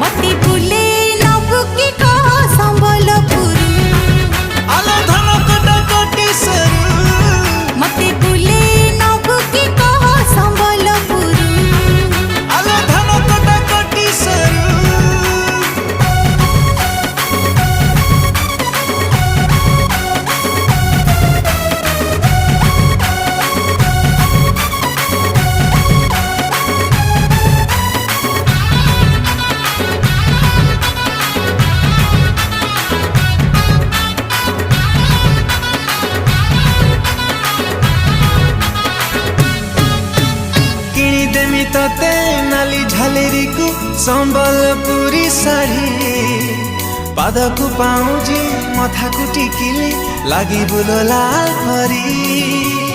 मती बुले नबु की कह संबलपुर आलो धन कटा कटी सरू मती बुले नबु की कह संबलपुर आलो धन कटा कटी सरू किनिदेमी तते नाली झालेरी को संबलपुरी साड़ी पादकु पाउजी मथाकु टिकिली लागि बुलो लाल परी।